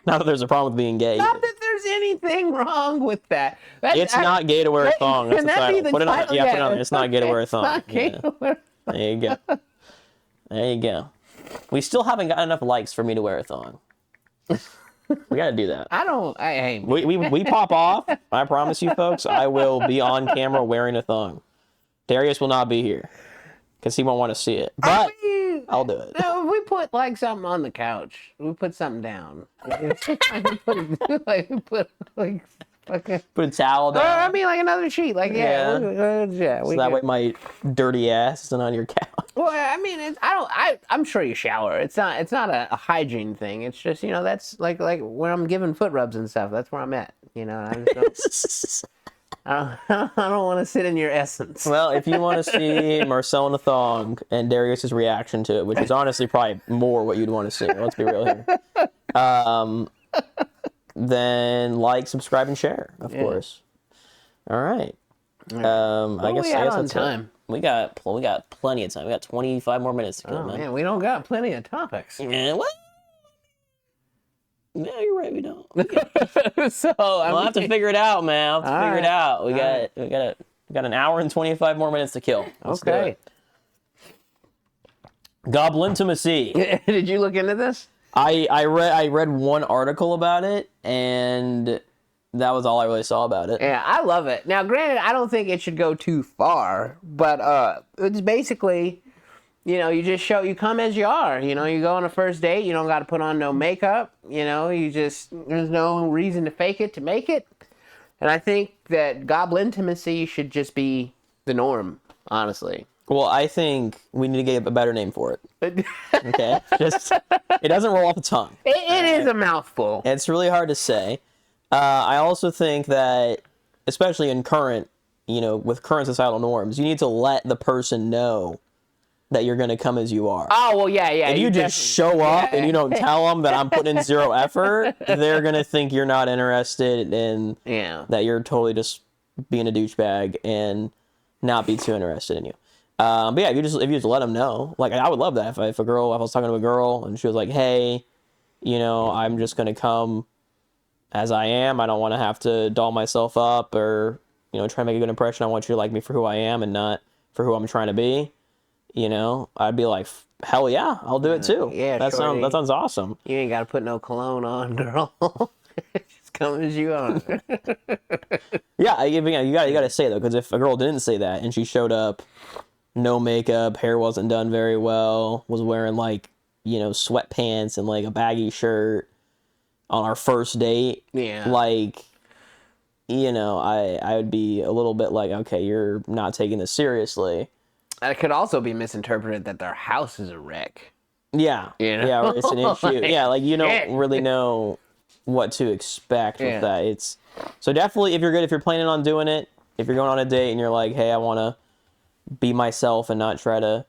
Not that there's a problem with being gay. Not that there's anything wrong with that. It's not gay to wear a thong. That's the title. Put it on. Yeah, put it on. It's not gay to wear a thong. Yeah. There you go. There you go. We still haven't got enough likes for me to wear a thong. We gotta do that. We pop off. I promise you, folks. I will be on camera wearing a thong. Darius will not be here because he won't want to see it. But I'll do it. No, if we put like something on the couch, we put something down. Put a towel down. Or, I mean, like another sheet. Like, yeah. So that way my dirty ass isn't on your couch. Well, I mean, I'm sure you shower. It's not a hygiene thing. It's just, you know, that's like when I'm giving foot rubs and stuff. That's where I'm at. You know, I don't want to sit in your essence. Well, if you want to see Marcel in a thong and Darius's reaction to it, which is honestly probably more what you'd want to see. Let's be real here. Then like, subscribe, and share, of course. All right. I guess that's time. We got plenty of time. We got 25 more minutes to go, man. We don't got plenty of topics. Yeah, what? No, you're right. We don't. So I'll have to figure it out, man. I'll have to figure it out. We got an hour and 25 more minutes to kill. Let's do it. Goblintimacy. Did you look into this? I read one article about it, and that was all I really saw about it. Yeah, I love it. Now, granted, I don't think it should go too far, but it's basically, you know, you come as you are. You know, you go on a first date, you don't got to put on no makeup. You know, there's no reason to fake it to make it. And I think that goblintimacy should just be the norm, honestly. Well, I think we need to get a better name for it. Okay? It doesn't roll off the tongue. It is a mouthful. It's really hard to say. I also think that, especially in with current societal norms, you need to let the person know that you're going to come as you are. Oh, well, yeah. If you just show up and you don't tell them that I'm putting in zero effort, they're going to think you're not interested and that you're totally just being a douchebag and not be too interested in you. But yeah, if you just let them know, like, I would love that if I was talking to a girl and she was like, hey, you know, I'm just going to come as I am. I don't want to have to doll myself up or, you know, try to make a good impression. I want you to like me for who I am and not for who I'm trying to be. You know, I'd be like, hell yeah, I'll do it too. Yeah, that sounds awesome. You ain't got to put no cologne on, girl. Just come as you are. Yeah, you got to say though, because if a girl didn't say that and she showed up, no makeup, hair wasn't done very well, was wearing like, you know, sweatpants and like a baggy shirt on our first date, like, you know, I would be a little bit like, okay, you're not taking this seriously. It could also be misinterpreted that their house is a wreck. Yeah, yeah, or it's an issue. Yeah, like you don't really know what to expect with that. It's so definitely if you're planning on doing it, if you're going on a date and you're like, hey, I want to be myself and not try to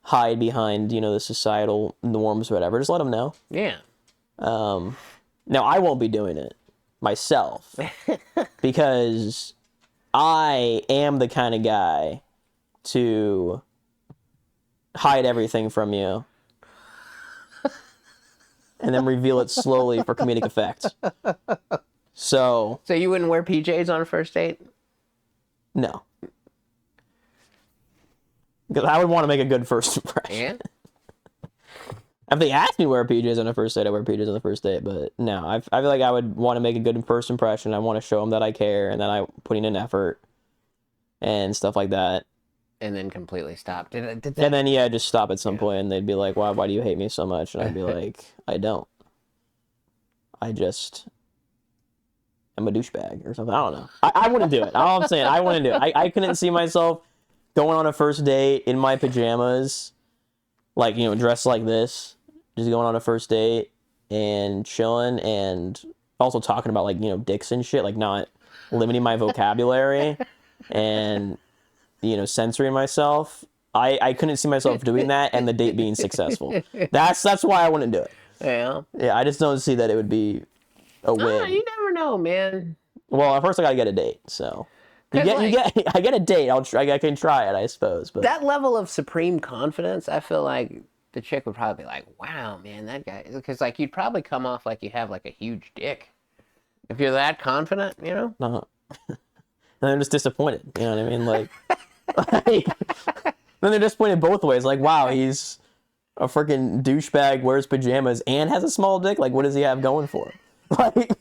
hide behind, you know, the societal norms or whatever, just let them know. Yeah. Now, I won't be doing it myself because I am the kind of guy to hide everything from you and then reveal it slowly for comedic effect. So you wouldn't wear PJs on a first date? No. Because I would want to make a good first impression. Yeah? If they asked me to wear PJs on a first date, I wear PJs on the first date. But no, I feel like I would want to make a good first impression. I want to show them that I care and that I'm putting in effort and stuff like that. And then completely stop. And then, just stop at some point and they'd be like, why do you hate me so much? And I'd be like, I don't. I just am a douchebag or something. I don't know. I wouldn't do it. All I'm saying, I wouldn't do it. I couldn't see myself going on a first date in my pajamas, like, you know, dressed like this, just going on a first date and chilling, and also talking about, like, you know, dicks and shit, like not limiting my vocabulary and, you know, censoring myself. I couldn't see myself doing that and the date being successful. That's why I wouldn't do it. Yeah. Yeah, I just don't see that it would be a win. You never know, man. Well, at first I gotta get a date, so I get a date. I can try it, I suppose. But that level of supreme confidence, I feel like the chick would probably be like, "Wow, man, that guy," because like you'd probably come off like you have like a huge dick if you're that confident, you know. no, and they're just disappointed. You know what I mean? Like, then they're disappointed both ways. Like, wow, he's a freaking douchebag, wears pajamas, and has a small dick. Like, what does he have going for him? Like,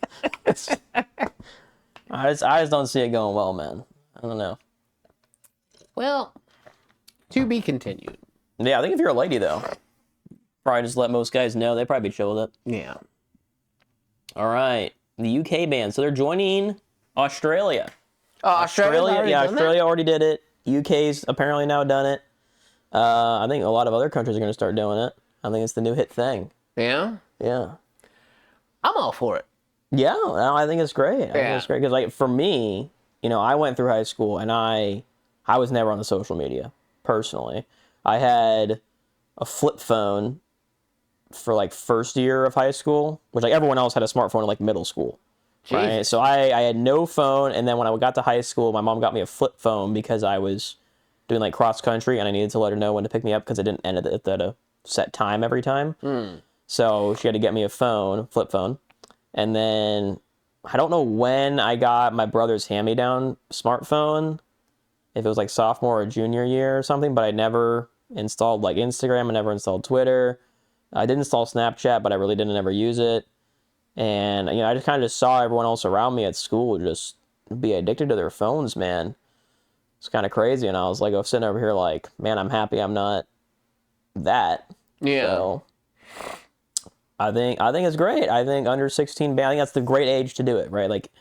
I just don't see it going well, man. I don't know. Well, to be continued. Yeah, I think if you're a lady, though, probably just let most guys know. They'd probably be chill with it. Yeah. All right. The UK band. So they're joining Australia. Oh, Australia already did it. UK's apparently now done it. I think a lot of other countries are going to start doing it. I think it's the new hit thing. Yeah? Yeah. I'm all for it. Yeah, I think it's great. I think it's great because, like, for me, you know, I went through high school and I was never on the social media, personally. I had a flip phone for, like, first year of high school, which, like, everyone else had a smartphone in, like, middle school. Right? So I had no phone, and then when I got to high school, my mom got me a flip phone because I was doing, like, cross country, and I needed to let her know when to pick me up because it didn't end at a set time every time. So she had to get me a flip phone. And then I don't know when I got my brother's hand-me-down smartphone, if it was like sophomore or junior year or something, but I never installed like Instagram. I never installed Twitter. I did install Snapchat, but I really didn't ever use it. And, you know, I just kind of just saw everyone else around me at school just be addicted to their phones, man. It's kind of crazy. And I was like, I was sitting over here like, man, I'm happy I'm not that. Yeah. So I think it's great. I think under 16 band, I think that's the great age to do it, right? Like,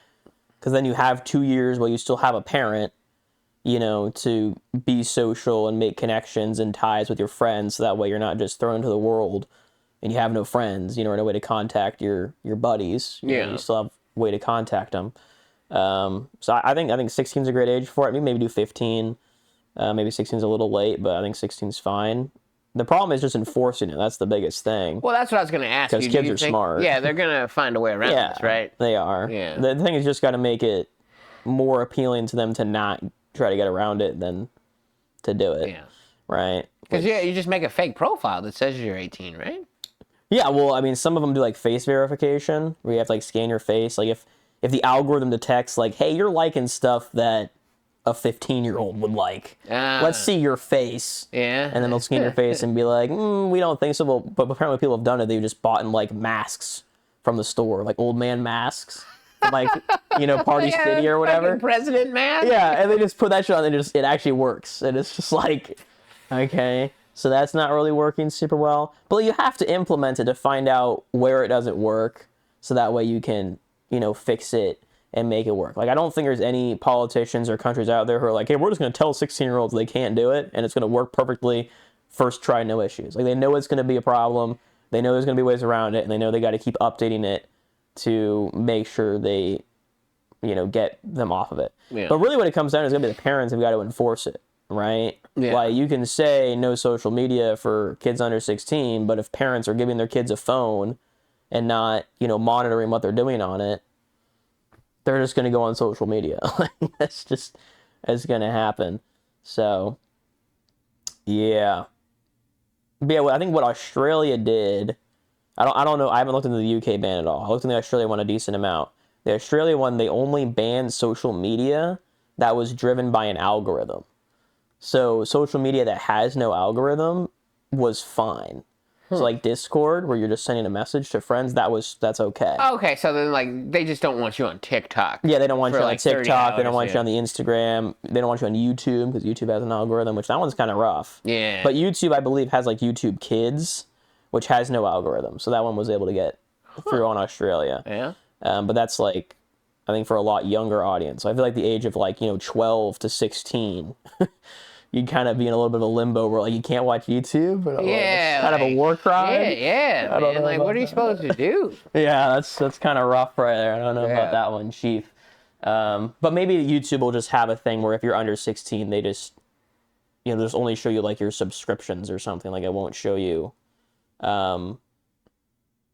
because then you have 2 years while you still have a parent, you know, to be social and make connections and ties with your friends. So that way you're not just thrown into the world and you have no friends, you know, or no way to contact your buddies. You know, you still have a way to contact them. So I think 16 is a great age for it. Maybe do 15. Maybe 16 is a little late, but I think 16 is fine. The problem is just enforcing it. That's the biggest thing. Well, that's what I was going to ask you. Because kids are smart. Yeah, they're going to find a way around this, right? They are. Yeah. The thing is just got to make it more appealing to them to not try to get around it than to do it. Yeah. Right? Because you just make a fake profile that says you're 18, right? Yeah, well, I mean, some of them do like face verification where you have to like scan your face. Like if the algorithm detects like, hey, you're liking stuff that a 15-year-old would like. Let's see your face. Yeah. And then they'll scan your face and be like, we don't think so. But apparently people have done it. They've just bought in like masks from the store, like old man masks. Like, you know, Party City or whatever. President mask. Yeah, and they just put that shit on and it actually works. And it's just like, okay, so that's not really working super well. But you have to implement it to find out where it doesn't work so that way you can, you know, fix it and make it work. Like, I don't think there's any politicians or countries out there who are like, hey, we're just going to tell 16-year-olds they can't do it, and it's going to work perfectly, first try, no issues. Like, they know it's going to be a problem, they know there's going to be ways around it, and they know they got to keep updating it to make sure they, you know, get them off of it. Yeah. But really what it comes down to is going to be the parents who've got to enforce it, right? Yeah. Like, you can say no social media for kids under 16, but if parents are giving their kids a phone and not, you know, monitoring what they're doing on it, they're just going to go on social media. That's going to happen. So, yeah. But yeah, I think what Australia did, I don't know, I haven't looked into the UK ban at all. I looked into the Australia one a decent amount. The Australia one, they only banned social media that was driven by an algorithm. So social media that has no algorithm was fine. So like Discord, where you're just sending a message to friends, that's okay. Okay, so then like they just don't want you on TikTok. Yeah, they don't want you on like TikTok. They don't want you on the Instagram. They don't want you on YouTube because YouTube has an algorithm, which that one's kind of rough. Yeah. But YouTube, I believe, has like YouTube Kids, which has no algorithm. So that one was able to get through on Australia. Yeah. But that's like, I think for a lot younger audience. So I feel like the age of like, you know, 12 to 16 you'd kind of be in a little bit of a limbo where like you can't watch YouTube. But, Yeah, it's kind of a war crime. Yeah, I don't man. know Like, about what are you that. supposed to do? Yeah, that's kind of rough right there. I don't know Yeah. about that one, Chief. But maybe YouTube will just have a thing where if you're under 16, they just, you know, just only show you like your subscriptions or something. Like it won't show you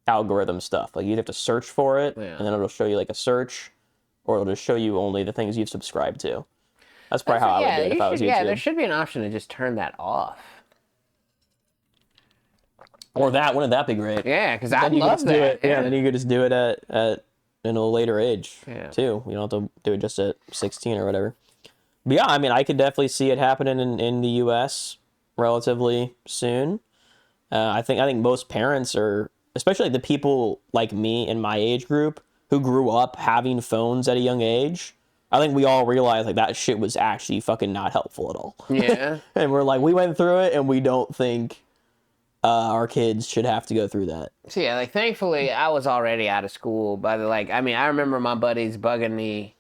algorithm stuff. Like you'd have to search for it, Yeah. and then it'll show you like a search, or it'll just show you only the things you've subscribed to. That's probably how I would do it if I was YouTube. Yeah, there should be an option to just turn that off. Or that, wouldn't that be great? Yeah, because I Then you could love just that. do it. Yeah, then you could just do it at in a later age Yeah. too. You don't have to do it just at 16 or whatever. But yeah, I mean, I could definitely see it happening in the U.S. relatively soon. I think most parents are, especially like the people like me in my age group who grew up having phones at a young age. I think we all realize like that shit was actually fucking not helpful at all. Yeah. And we're like, we went through it, and we don't think our kids should have to go through that. So yeah, like thankfully I was already out of school by the I remember my buddies bugging me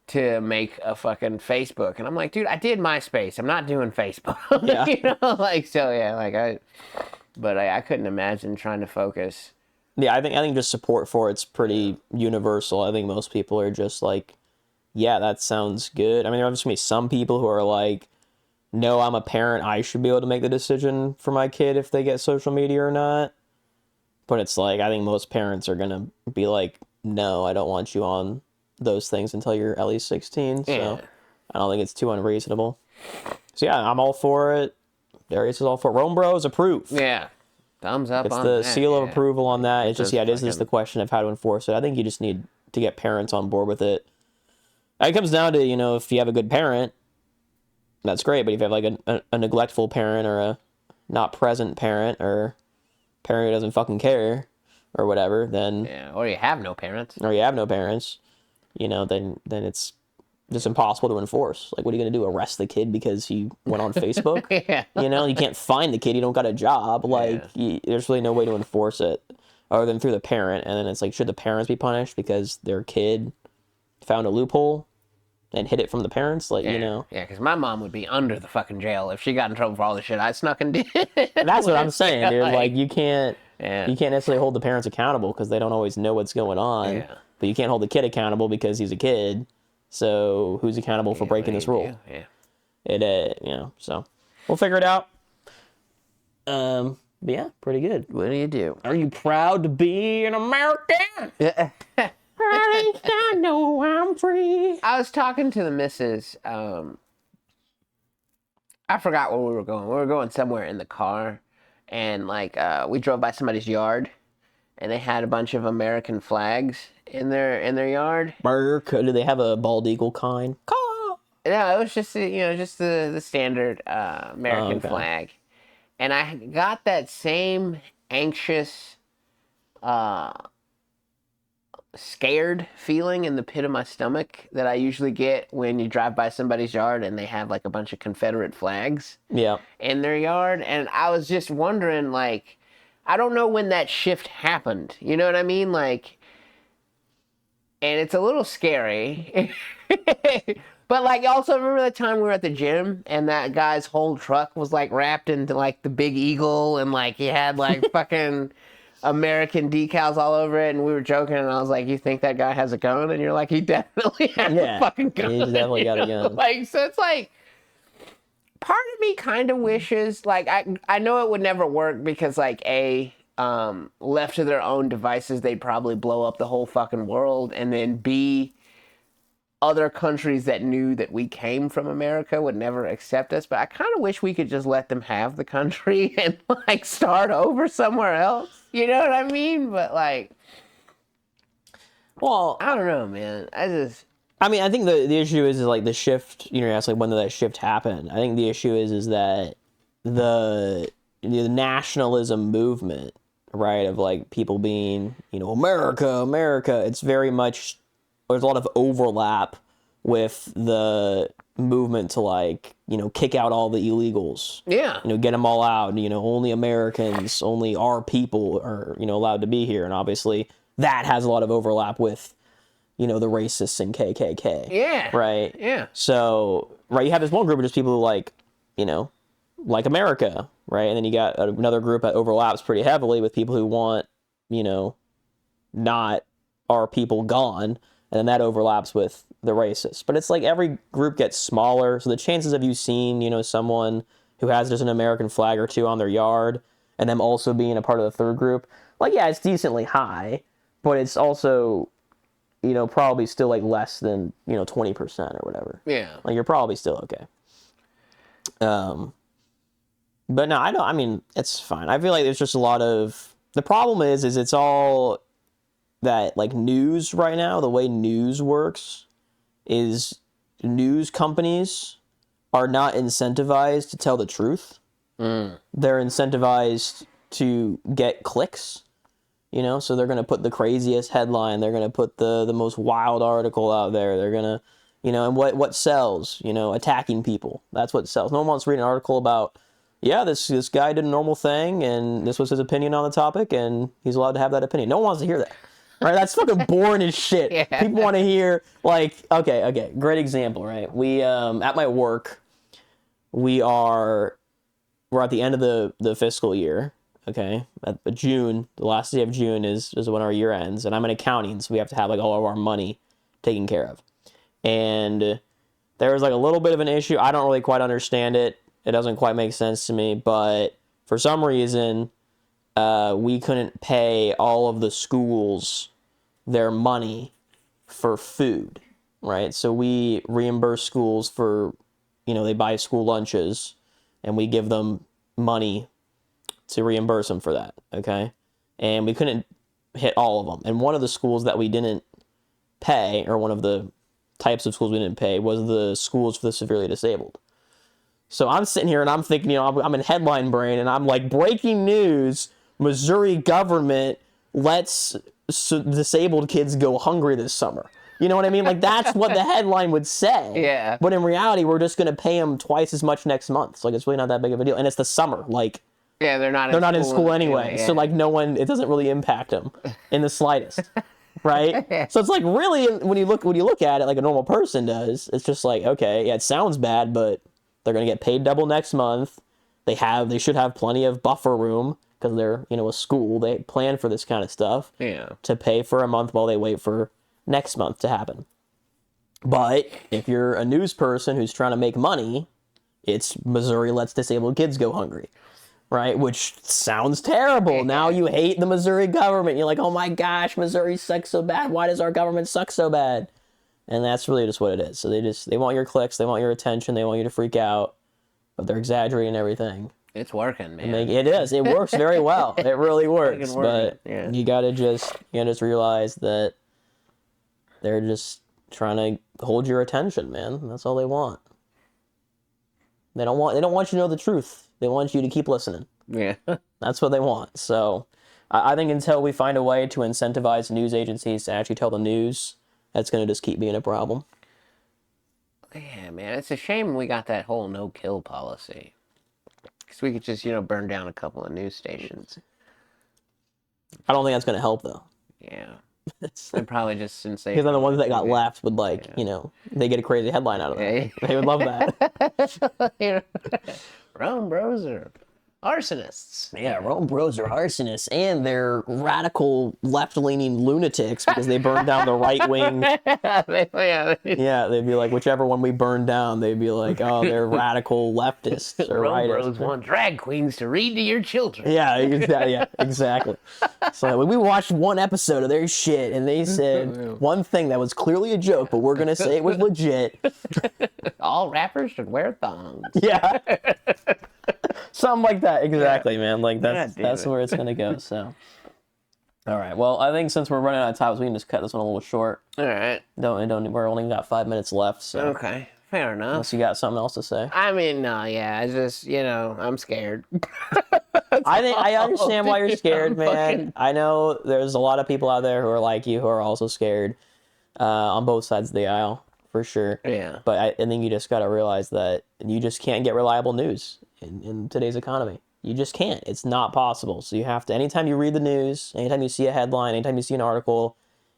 to make a fucking Facebook, and I'm like, dude, I did MySpace. I'm not doing Facebook. Yeah. You know, like so yeah, like I couldn't imagine trying to focus. Yeah, I think just support for it's pretty universal. I think most people are just like, yeah, that sounds good. I mean, there are just gonna be some people who are like, no, I'm a parent, I should be able to make the decision for my kid if they get social media or not. But it's like, I think most parents are gonna be like, no, I don't want you on those things until you're at least 16. So Yeah. I don't think it's too unreasonable. So yeah, I'm all for it. Darius is all for it. RomeBros approve. Yeah. Thumbs up It's on the that. seal of yeah. approval on that. It's just, Just it is just the fucking- question of how to enforce it. I think you just need to get parents on board with it. It comes down to, you know, if you have a good parent, that's great. But if you have like a neglectful parent or a not present parent or parent who doesn't fucking care or whatever, then, Yeah, or you have no parents. or you have no parents, you know, then it's just impossible to enforce. Like, what are you going to do? Arrest the kid because he went on Facebook? Yeah. You know, you can't find the kid. You don't got a job. Like, there's really no way to enforce it other than through the parent. And then it's like, should the parents be punished because their kid found a loophole and hid it from the parents? Like, you know. Yeah, because my mom would be under the fucking jail if she got in trouble for all the shit I snuck and did. That's what I'm saying, dude. Like, you can't necessarily hold the parents accountable because they don't always know what's going on. Yeah. But you can't hold the kid accountable because he's a kid. So who's accountable for breaking this rule? Yeah. It, you know, so we'll figure it out. But yeah, pretty good. What do you do? Are you proud to be an American? At least I know I'm free. I was talking to the missus. I forgot where we were going. We were going somewhere in the car, and like we drove by somebody's yard, and they had a bunch of American flags in their yard. Do they have a bald eagle kind? No, it was just just the standard American okay. flag, and I got that same anxious, scared feeling in the pit of my stomach that I usually get when you drive by somebody's yard and they have like a bunch of Confederate flags Yeah. in their yard, and I was just wondering, like, I don't know when that shift happened. You know what I mean? Like. And it's a little scary. But, like, also remember the time we were at the gym and that guy's whole truck was, like, wrapped into, like, the big eagle and, like, he had, like, fucking American decals all over it, and we were joking and I was like, you think that guy has a gun? And you're like, he definitely has a fucking gun. He's definitely got a gun. Like, so it's like, part of me kind of wishes, like, I know it would never work because, like, left to their own devices, they'd probably blow up the whole fucking world, and then B, other countries that knew that we came from America would never accept us. But I kind of wish we could just let them have the country and like start over somewhere else. You know what I mean? But like, well, I don't know, man. I mean, I think the issue is like the shift. You know, ask like when did that shift happen? I think the issue is that the nationalism movement, right, of like people being, you know, America, it's very much, there's a lot of overlap with the movement to like, you know, kick out all the illegals. Yeah. You know, get them all out. You know, only Americans, only our people are, you know, allowed to be here. And obviously that has a lot of overlap with, you know, the racists and KKK. Yeah. Right? Yeah. So, right, you have this one group of just people who like, you know, like America, right? And then you got another group that overlaps pretty heavily with people who want, you know, not our people gone, and then that overlaps with the racists. But it's like every group gets smaller, so the chances of you seeing, you know, someone who has just an American flag or two on their yard and them also being a part of the third group, like, yeah, it's decently high, but it's also, you know, probably still like less than, you know, 20% or whatever. Yeah. Like, you're probably still okay. But no, I mean, it's fine. I feel like there's just a lot of, the problem is it's all that, like, news right now, the way news works is news companies are not incentivized to tell the truth. They're incentivized to get clicks, you know, so they're going to put the craziest headline, they're going to put the most wild article out there, they're going to, you know, and what sells, you know, attacking people. That's what sells. No one wants to read an article about, yeah, this guy did a normal thing, and this was his opinion on the topic, and he's allowed to have that opinion. No one wants to hear that. Right? That's fucking boring as shit. Yeah. People want to hear, like, okay, great example, right? We, at my work, we're at the end of the fiscal year, okay? At June, the last day of June is when our year ends, and I'm in accounting, so we have to have, like, all of our money taken care of. And there was, like, a little bit of an issue. I don't really quite understand it. It doesn't quite make sense to me, but for some reason, we couldn't pay all of the schools their money for food, right? So we reimburse schools for, you know, they buy school lunches, and we give them money to reimburse them for that, okay? And we couldn't hit all of them. And one of the schools that we didn't pay, or one of the types of schools we didn't pay, was the schools for the severely disabled. So I'm sitting here and I'm thinking, you know, I'm in headline brain, and I'm like, breaking news, Missouri government lets disabled kids go hungry this summer. You know what I mean? Like, that's what the headline would say. Yeah. But in reality, we're just going to pay them twice as much next month. So, like, it's really not that big of a deal. And it's the summer. Like, Yeah, they're not in school anyway. Yeah. So, like, it doesn't really impact them in the slightest. Right? So it's like, really, when you look at it like a normal person does, it's just like, okay, yeah, it sounds bad, but they're going to get paid double next month. They should have plenty of buffer room because they're, you know, a school. They plan for this kind of stuff. Yeah. To pay for a month while they wait for next month to happen. But if you're a news person who's trying to make money, it's Missouri lets disabled kids go hungry. Right? Which sounds terrible. Now you hate the Missouri government. You're like, oh my gosh, Missouri sucks so bad. Why does our government suck so bad? And that's really just what it is. So they want your clicks, they want your attention, they want you to freak out, but they're exaggerating everything. It's working, man. It is. It works very well. It really works. Fucking working, But yeah. you gotta just realize that they're just trying to hold your attention, man. That's all they want. They don't want you to know the truth. They want you to keep listening. Yeah. That's what they want. So I think until we find a way to incentivize news agencies to actually tell the news, that's going to just keep being a problem. Yeah, man. It's a shame we got that whole no-kill policy. Because we could just, you know, burn down a couple of news stations. I don't think that's going to help, though. Yeah. And probably just since they... Because then the ones that got left would, like, you know, they get a crazy headline out of it. They would love that. RomeBros are arsonists. Yeah, RomeBros are arsonists, and they're radical left-leaning lunatics because they burned down the right-wing. Yeah, they'd be like, whichever one we burned down, they'd be like, oh, they're radical leftists or rightists. RomeBros want drag queens to read to your children. Yeah, exactly. So we watched one episode of their shit, and they said one thing that was clearly a joke, but we're gonna say it was legit. All rappers should wear thongs. Yeah. Something like that, exactly, man. Like that's where it's gonna go. So, all right. Well, I think since we're running out of time, we can just cut this one a little short. All right. Don't. We're only got 5 minutes left. So. Okay. Fair enough. Unless you got something else to say. I mean, no, yeah. I just, you know, I'm scared. I understand why you're scared, man. I know there's a lot of people out there who are like you who are also scared on both sides of the aisle, for sure. Yeah. But I think you just got to realize that you just can't get reliable news in today's economy. You just can't. It's not possible. So you have to, anytime you read the news, anytime you see a headline, anytime you see an article,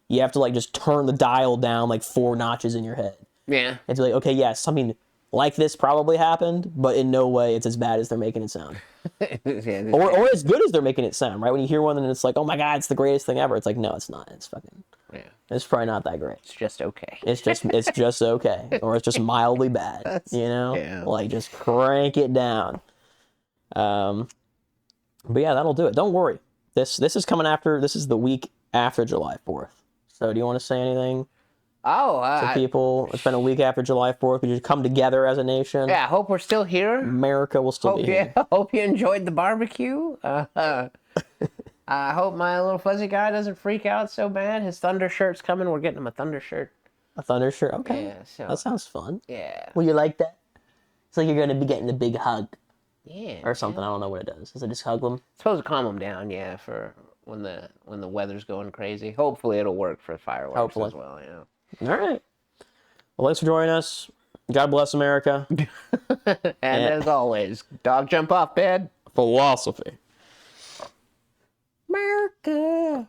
you have to like just turn the dial down like 4 notches in your head. Yeah. And be like, okay, yeah, something like this probably happened, but in no way it's as bad as they're making it sound. Yeah, Or as good as they're making it sound, right? When you hear one and it's like, oh my God, it's the greatest thing ever. It's like, no, it's not. It's fucking, yeah, it's probably not that great. it's just okay. It's just okay. Or it's just mildly bad, you know? yeah. Like, just crank it down. But yeah, that'll do it. Don't worry. This is coming after, this is the week after July 4th. So do you want to say anything Oh, to people? It's been a week after July 4th. We just come together as a nation. yeah. I hope we're still here. America will still be here. Hope you enjoyed the barbecue. I hope my little fuzzy guy doesn't freak out so bad. His Thunder shirt's coming. We're getting him a Thunder shirt. A Thunder shirt? Okay. Yeah, so, That sounds fun. yeah. Will you like that? It's like you're going to be getting a big hug Yeah. or something. I don't know what it does. Does it just hug them? It's supposed to calm him down, yeah, for when the weather's going crazy. Hopefully it'll work for fireworks Hopefully. as well, yeah. All right. Well, thanks for joining us. God bless America. And as always, dog jump off bed. Philosophy. America.